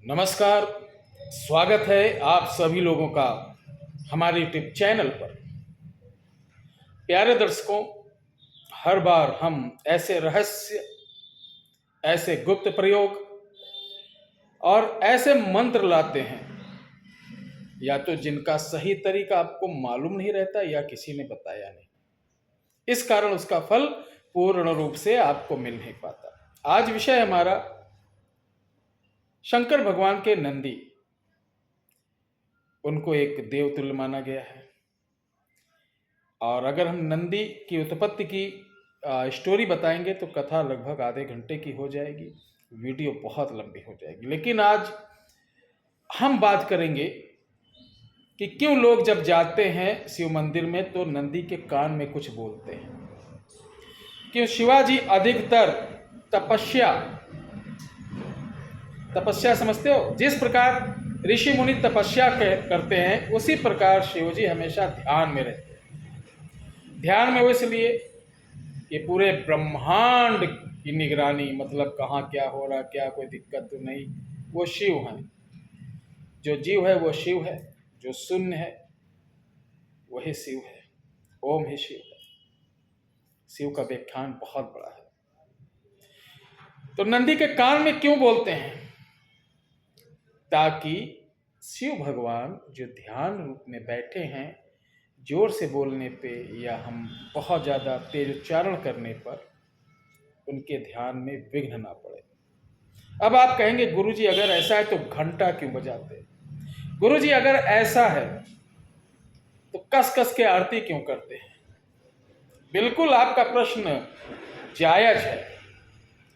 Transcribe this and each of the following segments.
नमस्कार। स्वागत है आप सभी लोगों का हमारे यूट्यूब चैनल पर। प्यारे दर्शकों, हर बार हम ऐसे रहस्य, ऐसे गुप्त प्रयोग और ऐसे मंत्र लाते हैं या तो जिनका सही तरीका आपको मालूम नहीं रहता या किसी ने बताया नहीं, इस कारण उसका फल पूर्ण रूप से आपको मिल नहीं पाता। आज विषय हमारा शंकर भगवान के नंदी। उनको एक देवतुल्य माना गया है और अगर हम नंदी की उत्पत्ति की स्टोरी बताएंगे तो कथा लगभग आधे घंटे की हो जाएगी, वीडियो बहुत लंबी हो जाएगी। लेकिन आज हम बात करेंगे कि क्यों लोग जब जाते हैं शिव मंदिर में तो नंदी के कान में कुछ बोलते हैं। क्यों शिवाजी अधिकतर तपस्या समझते हो, जिस प्रकार ऋषि मुनि तपस्या करते हैं उसी प्रकार शिवजी हमेशा ध्यान में रहते हैं। ध्यान में वो इसलिए कि पूरे ब्रह्मांड की निगरानी, मतलब कहाँ क्या हो रहा, क्या कोई दिक्कत तो नहीं, वो शिव हैं। जो जीव है वो शिव है, जो शून्य है वही शिव है। ओम ही शिव है। शिव का व्याख्यान बहुत बड़ा है। तो नंदी के कान में क्यों बोलते हैं? ताकि शिव भगवान जो ध्यान रूप में बैठे हैं, जोर से बोलने पे या हम बहुत ज़्यादा तेज उच्चारण करने पर उनके ध्यान में विघ्न ना पड़े। अब आप कहेंगे गुरुजी अगर ऐसा है तो घंटा क्यों बजाते? गुरुजी अगर ऐसा है तो कस कस के आरती क्यों करते हैं? बिल्कुल आपका प्रश्न जायज है,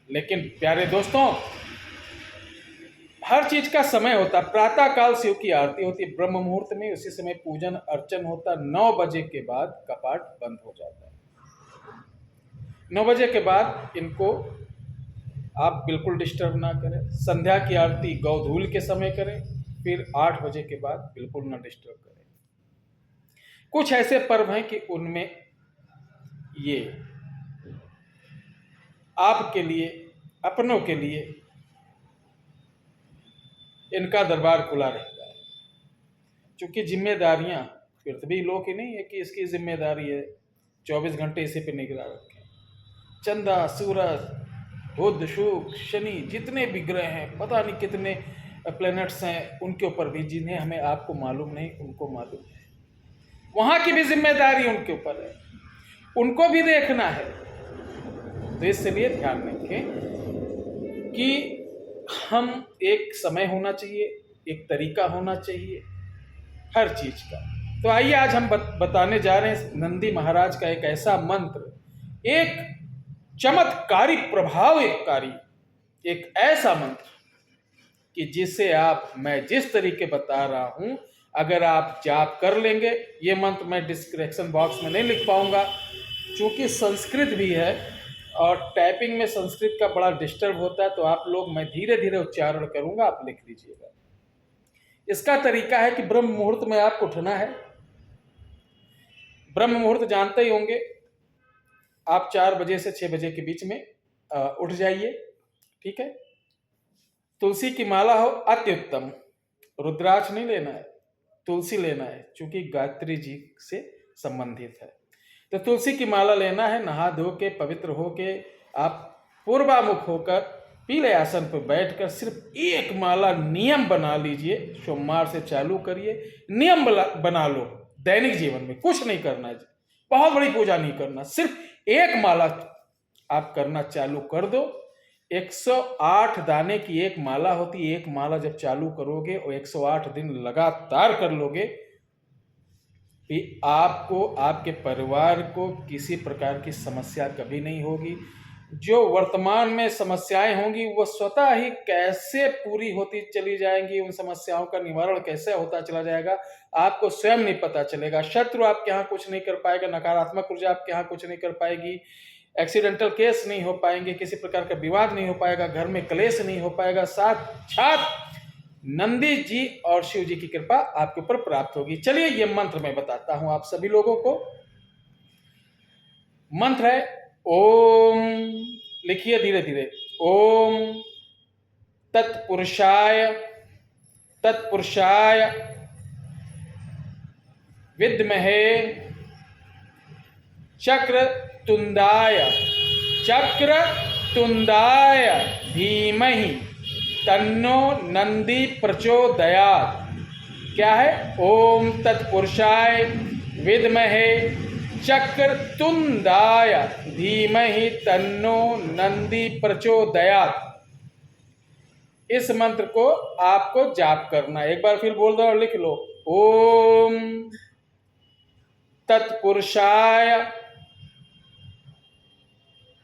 लेकिन प्यारे दोस्तों, हर चीज का समय होता। प्रातः काल शिव की आरती होती है ब्रह्म मुहूर्त में, उसी समय पूजन अर्चन होता। 9 बजे के बाद कपाट बंद हो जाता है। 9 बजे के बाद इनको आप बिल्कुल डिस्टर्ब ना करें। संध्या की आरती गौधूल के समय करें, फिर 8 बजे के बाद बिल्कुल ना डिस्टर्ब करें। कुछ ऐसे पर्व हैं कि उनमें ये आपके लिए, अपनों के लिए इनका दरबार खुला रहता है। क्योंकि जिम्मेदारियां पृथ्वी लोक ही नहीं है कि इसकी जिम्मेदारी है 24 घंटे इसी पे निगरान रखें। चंदा, सूरज, बुध, शुक्र, शनि, जितने भी ग्रह हैं, पता नहीं कितने प्लैनेट्स हैं, उनके ऊपर भी, जिन्हें हमें आपको मालूम नहीं उनको मालूम है, वहां की भी जिम्मेदारी उनके ऊपर है, उनको भी देखना है। तो इसलिए ध्यान रखें कि हम एक समय होना चाहिए, एक तरीका होना चाहिए हर चीज का। तो आइए आज हम बताने जा रहे हैं नंदी महाराज का एक ऐसा मंत्र, एक चमत्कारी प्रभावकारी, एक ऐसा मंत्र कि जिसे मैं जिस तरीके बता रहा हूं, अगर आप जाप कर लेंगे, ये मंत्र मैं डिस्क्रिप्शन बॉक्स में नहीं लिख पाऊंगा क्योंकि संस्कृत भी है और टाइपिंग में संस्कृत का बड़ा डिस्टर्ब होता है, तो आप लोग, मैं धीरे धीरे उच्चारण करूंगा, आप लिख लीजिएगा। इसका तरीका है कि ब्रह्म मुहूर्त में आपको उठना है। ब्रह्म मुहूर्त जानते ही होंगे आप, 4 बजे से 6 बजे के बीच में उठ जाइए, ठीक है। तुलसी की माला हो अति उत्तम, रुद्राक्ष नहीं लेना है, तुलसी लेना है, क्योंकि गायत्री जी से संबंधित है। तो तुलसी की माला लेना है, नहा धो के पवित्र होके आप पूर्वामुख होकर पीले आसन पर बैठकर सिर्फ एक माला नियम बना लीजिए। सोमवार से चालू करिए, नियम बना लो। दैनिक जीवन में कुछ नहीं करना है, बहुत बड़ी पूजा नहीं करना, सिर्फ एक माला आप करना चालू कर दो। 108 दाने की एक माला होती है। एक माला जब चालू करोगे और 108 दिन लगातार कर लोगे, आपको, आपके परिवार को किसी प्रकार की समस्या कभी नहीं होगी। जो वर्तमान में समस्याएं होंगी वो स्वतः ही कैसे पूरी होती चली जाएंगी, उन समस्याओं का निवारण कैसे होता चला जाएगा, आपको स्वयं नहीं पता चलेगा। शत्रु आपके यहाँ कुछ नहीं कर पाएगा, नकारात्मक ऊर्जा आपके यहाँ कुछ नहीं कर पाएगी, एक्सीडेंटल केस नहीं हो पाएंगे, किसी प्रकार का विवाद नहीं हो पाएगा, घर में क्लेश नहीं हो पाएगा। साक्षात नंदी जी और शिव जी की कृपा आपके ऊपर प्राप्त होगी। चलिए ये मंत्र मैं बताता हूं आप सभी लोगों को। मंत्र है ओम, लिखिए धीरे धीरे, ओम तत्पुरुषाय तत्पुरुषाय विद्महे चक्रतुंडाय धीमहि तन्नो नंदी प्रचोदयात्। क्या है? ओम तत्पुरुषाय विद्महे चक्रतुंडाय धीमहि तन्नो नंदी प्रचोदयात्। इस मंत्र को आपको जाप करना है। एक बार फिर बोल दो और लिख लो। ओम तत्पुरुषाय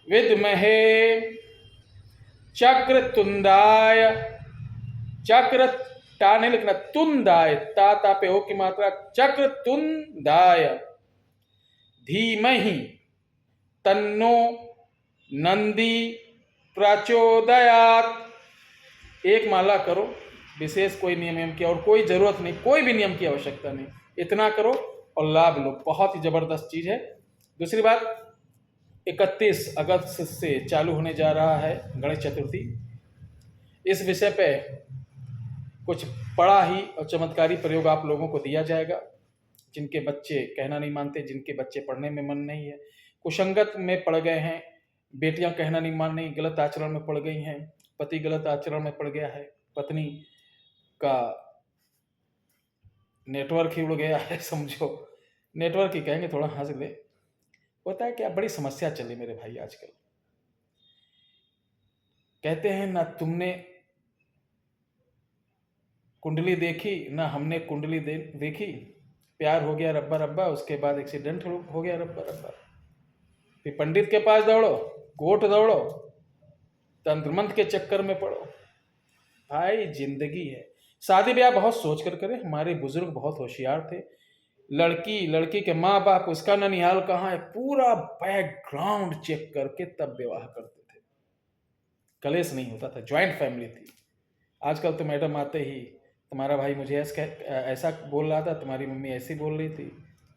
विद्महे चक्रतुंडाय, चक्र टा नहीं लिखना, तुंदाय, ता पे हो की मात्रा, चक्रतुंडाय धीमहि तन्नो नंदी प्रचोदयात्। एक माला करो, विशेष कोई नियम की और कोई जरूरत नहीं, कोई भी नियम की आवश्यकता नहीं, इतना करो और लाभ लो। बहुत ही जबरदस्त चीज है। दूसरी बात, 31 अगस्त से चालू होने जा रहा है गणेश चतुर्थी। इस विषय पे कुछ बड़ा ही और चमत्कारी प्रयोग आप लोगों को दिया जाएगा। जिनके बच्चे कहना नहीं मानते, जिनके बच्चे पढ़ने में मन नहीं है, कुसंगत में पड़ गए हैं, बेटियां कहना नहीं मान रही, गलत आचरण में पड़ गई हैं, पति गलत आचरण में पड़ गया है, पत्नी का नेटवर्क ही उड़ गया है, समझो नेटवर्क ही कहेंगे, थोड़ा हंस ले। होता है क्या, बड़ी समस्या चली मेरे भाई आजकल। कहते हैं ना तुमने कुंडली देखी ना हमने कुंडली देखी, प्यार हो गया रब्बा रब्बा, उसके बाद एक्सीडेंट हो गया रब्बा रब्बा। फिर पंडित के पास दौड़ो, कोर्ट दौड़ो, तंत्र मंत्र के चक्कर में पड़ो। भाई जिंदगी है। शादी ब्याह बहुत सोच कर करें। हमारे बुजुर्ग बहुत होशियार थे। लड़की के माँ बाप, उसका ननिहाल कहाँ है, पूरा बैकग्राउंड चेक करके तब विवाह करते थे। कलेश नहीं होता था, ज्वाइंट फैमिली थी। आजकल तो मैडम आते ही, तुम्हारा भाई मुझे ऐसा बोल रहा था, तुम्हारी मम्मी ऐसी बोल रही थी,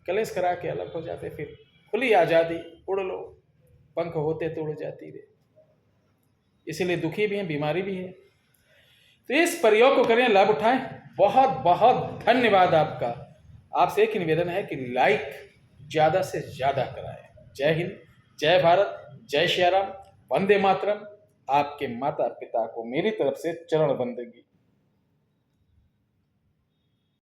कलेश करा के अलग हो जाते। फिर खुली आज़ादी, उड़ लो, पंख होते तो उड़ जाती रे। इसीलिए दुखी भी हैं, बीमारी भी है। तो इस प्रयोग को करें, लाभ उठाएं। बहुत बहुत धन्यवाद आपका। आपसे एक ही निवेदन है कि लाइक ज़्यादा से ज़्यादा कराएं। जय हिंद, जय भारत, जय श्री राम, वंदे मातरम। आपके माता पिता को मेरी तरफ से चरण बंदगी।